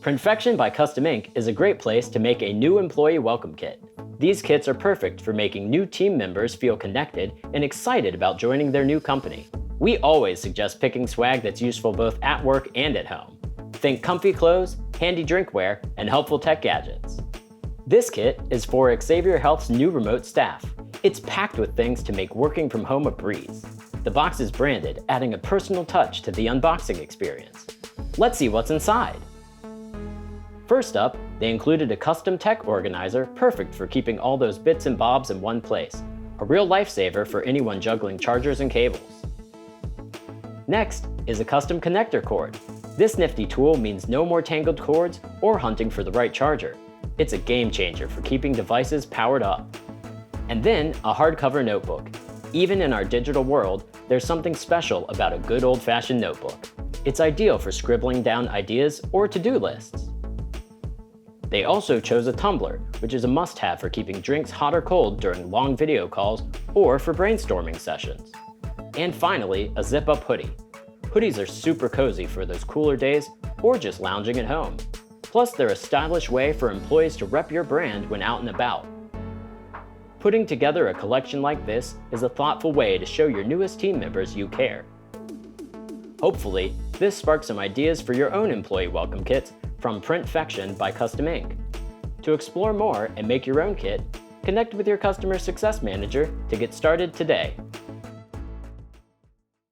Printfection by Custom Ink is a great place to make a new employee welcome kit. These kits are perfect for making new team members feel connected and excited about joining their new company. We always suggest picking swag that's useful both at work and at home. Think comfy clothes, handy drinkware, and helpful tech gadgets. This kit is for Xavier Health's new remote staff. It's packed with things to make working from home a breeze. The box is branded, adding a personal touch to the unboxing experience. Let's see what's inside. First up, they included a custom tech organizer perfect for keeping all those bits and bobs in one place. A real lifesaver for anyone juggling chargers and cables. Next is a custom connector cord. This nifty tool means no more tangled cords or hunting for the right charger. It's a game changer for keeping devices powered up. And then a hardcover notebook. Even in our digital world, there's something special about a good old-fashioned notebook. It's ideal for scribbling down ideas or to-do lists. They also chose a tumbler, which is a must-have for keeping drinks hot or cold during long video calls or for brainstorming sessions. And finally, a zip-up hoodie. Hoodies are super cozy for those cooler days or just lounging at home. Plus, they're a stylish way for employees to rep your brand when out and about. Putting together a collection like this is a thoughtful way to show your newest team members you care. Hopefully, this sparks some ideas for your own employee welcome kits from Printfection by Custom Ink. To explore more and make your own kit, connect with your customer success manager to get started today.